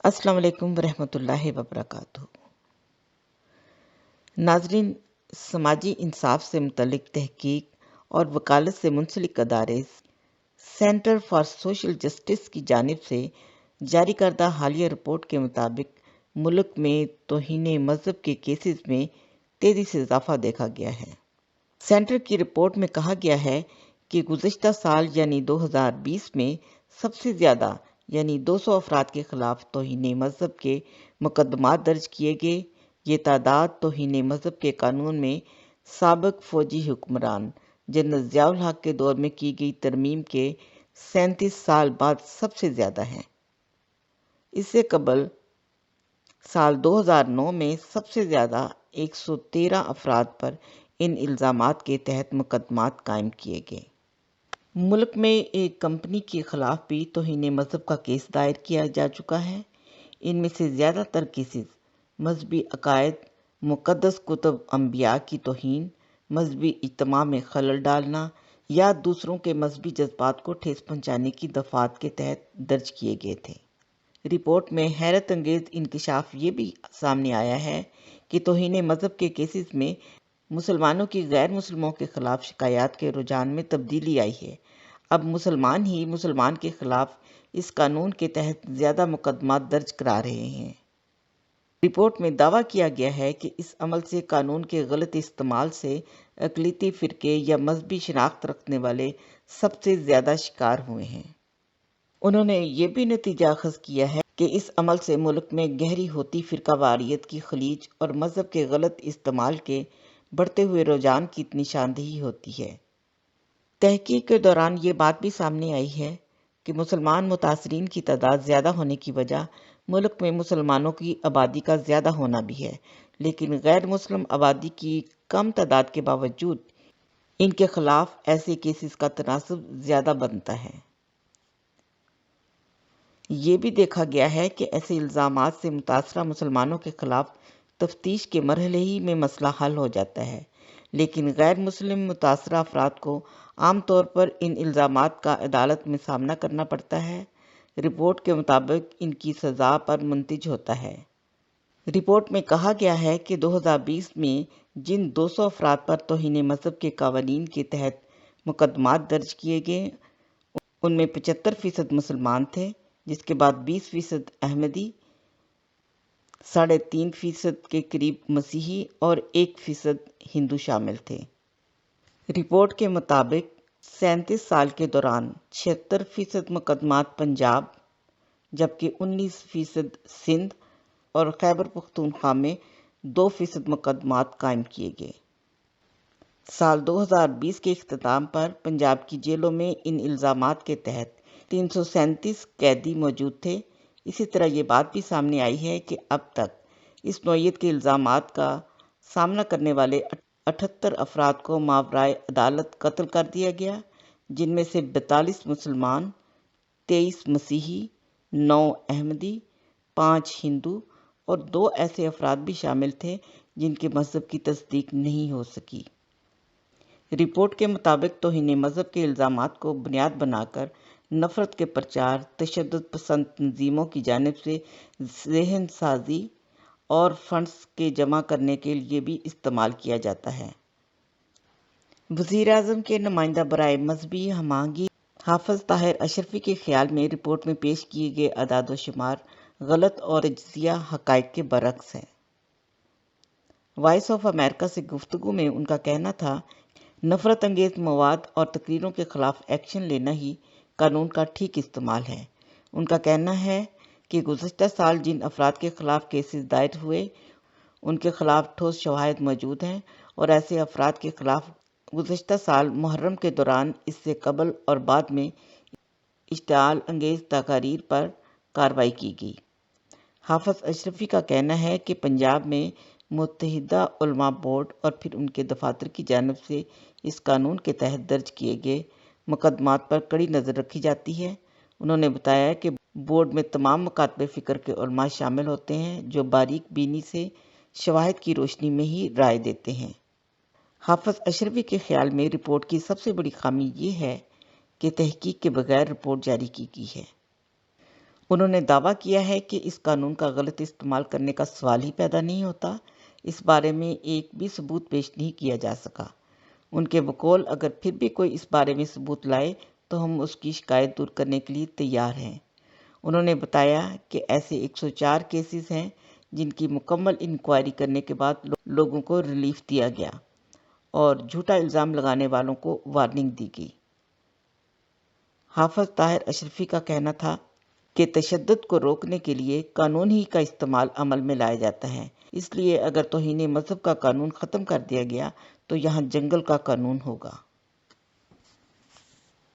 السلام علیکم ورحمۃ اللہ وبرکاتہ۔ ناظرین، سماجی انصاف سے متعلق تحقیق اور وکالت سے منسلک ادارے سینٹر فار سوشل جسٹس کی جانب سے جاری کردہ حالیہ رپورٹ کے مطابق ملک میں توہین مذہب کے کیسز میں تیزی سے اضافہ دیکھا گیا ہے۔ سینٹر کی رپورٹ میں کہا گیا ہے کہ گزشتہ سال یعنی 2020 میں سب سے زیادہ یعنی 200 افراد کے خلاف توہین مذہب کے مقدمات درج کیے گئے۔ یہ تعداد توہین مذہب کے قانون میں سابق فوجی حکمران جنرل ضیاء الحق کے دور میں کی گئی ترمیم کے 37 سال بعد سب سے زیادہ ہے۔ اس سے قبل سال 2009 میں سب سے زیادہ 113 افراد پر ان الزامات کے تحت مقدمات قائم کیے گئے۔ ملک میں ایک کمپنی کے خلاف بھی توہین مذہب کا کیس دائر کیا جا چکا ہے۔ ان میں سے زیادہ تر کیسز مذہبی عقائد، مقدس کتب انبیاء کی توہین، مذہبی اجتماع میں خلل ڈالنا یا دوسروں کے مذہبی جذبات کو ٹھیس پہنچانے کی دفعات کے تحت درج کیے گئے تھے۔ رپورٹ میں حیرت انگیز انکشاف یہ بھی سامنے آیا ہے کہ توہین مذہب کے کیسز میں مسلمانوں کی غیر مسلموں کے خلاف شکایات کے رجحان میں تبدیلی آئی ہے۔ اب مسلمان ہی مسلمان کے خلاف اس قانون کے تحت زیادہ مقدمات درج کرا رہے ہیں۔ رپورٹ میں دعویٰ کیا گیا ہے کہ اس عمل سے قانون کے غلط استعمال سے اقلیتی فرقے یا مذہبی شناخت رکھنے والے سب سے زیادہ شکار ہوئے ہیں۔ انہوں نے یہ بھی نتیجہ اخذ کیا ہے کہ اس عمل سے ملک میں گہری ہوتی فرقہ واریت کی خلیج اور مذہب کے غلط استعمال کے بڑھتے ہوئے رجحان کی نشاندہی ہوتی ہے۔ تحقیق کے دوران یہ بات بھی سامنے آئی ہے کہ مسلمان متاثرین کی تعداد زیادہ ہونے کی وجہ ملک میں مسلمانوں کی آبادی کا زیادہ ہونا بھی ہے، لیکن غیر مسلم آبادی کی کم تعداد کے باوجود ان کے خلاف ایسے کیسز کا تناسب زیادہ بنتا ہے۔ یہ بھی دیکھا گیا ہے کہ ایسے الزامات سے متاثرہ مسلمانوں کے خلاف تفتیش کے مرحلے ہی میں مسئلہ حل ہو جاتا ہے، لیکن غیر مسلم متاثرہ افراد کو عام طور پر ان الزامات کا عدالت میں سامنا کرنا پڑتا ہے۔ رپورٹ کے مطابق ان کی سزا پر منتج ہوتا ہے۔ رپورٹ میں کہا گیا ہے کہ 2020 میں جن 200 افراد پر توہین مذہب کے قوانین کے تحت مقدمات درج کیے گئے ان میں 75% مسلمان تھے، جس کے بعد 20% احمدی، 3.5% کے قریب مسیحی اور 1% ہندو شامل تھے۔ رپورٹ کے مطابق 37 سال کے دوران 76% مقدمات پنجاب، جبکہ 19% سندھ اور خیبر پختونخوا میں 2% مقدمات قائم کیے گئے۔ سال 2020 کے اختتام پر پنجاب کی جیلوں میں ان الزامات کے تحت 337 قیدی موجود تھے۔ اسی طرح یہ بات بھی سامنے آئی ہے کہ اب تک اس نوعیت کے الزامات کا سامنا کرنے والے 78 افراد کو ماورائے عدالت قتل کر دیا گیا، جن میں سے 42 مسلمان، 23 مسیحی، 9 احمدی، 5 ہندو اور 2 ایسے افراد بھی شامل تھے جن کے مذہب کی تصدیق نہیں ہو سکی۔ رپورٹ کے مطابق توہین مذہب کے الزامات کو بنیاد بنا کر نفرت کے پرچار، تشدد پسند تنظیموں کی جانب سے ذہن سازی اور فنڈز کے جمع کرنے کے لیے بھی استعمال کیا جاتا ہے۔ وزیر اعظم کے نمائندہ برائے مذہبی ہم آہنگی حافظ طاہر اشرفی کے خیال میں رپورٹ میں پیش کیے گئے اعداد و شمار غلط اور تجزیہ حقائق کے برعکس ہے۔ وائس آف امریکہ سے گفتگو میں ان کا کہنا تھا، نفرت انگیز مواد اور تقریروں کے خلاف ایکشن لینا ہی قانون کا ٹھیک استعمال ہے۔ ان کا کہنا ہے کہ گزشتہ سال جن افراد کے خلاف کیسز دائر ہوئے ان کے خلاف ٹھوس شواہد موجود ہیں اور ایسے افراد کے خلاف گزشتہ سال محرم کے دوران، اس سے قبل اور بعد میں اشتعال انگیز تقاریر پر کارروائی کی گئی۔ حافظ اشرفی کا کہنا ہے کہ پنجاب میں متحدہ علماء بورڈ اور پھر ان کے دفاتر کی جانب سے اس قانون کے تحت درج کیے گئے مقدمات پر کڑی نظر رکھی جاتی ہے۔ انہوں نے بتایا کہ بورڈ میں تمام مکاتب فکر کے علماء شامل ہوتے ہیں جو باریک بینی سے شواہد کی روشنی میں ہی رائے دیتے ہیں۔ حافظ اشرفی کے خیال میں رپورٹ کی سب سے بڑی خامی یہ ہے کہ تحقیق کے بغیر رپورٹ جاری کی گئی ہے۔ انہوں نے دعویٰ کیا ہے کہ اس قانون کا غلط استعمال کرنے کا سوال ہی پیدا نہیں ہوتا۔ اس بارے میں ایک بھی ثبوت پیش نہیں کیا جا سکا۔ ان کے بقول اگر پھر بھی کوئی اس بارے میں ثبوت لائے تو ہم اس کی شکایت دور کرنے کے لیے تیار ہیں۔ انہوں نے بتایا کہ ایسے 104 کیسز ہیں جن کی مکمل انکوائری کرنے کے بعد لوگوں کو ریلیف دیا گیا اور جھوٹا الزام لگانے والوں کو وارننگ دی گئی۔ حافظ طاہر اشرفی کا کہنا تھا کہ تشدد کو روکنے کے لیے قانون ہی کا استعمال عمل میں لایا جاتا ہے، اس لیے اگر توہین مذہب کا قانون ختم کر دیا گیا تو یہاں جنگل کا قانون ہوگا۔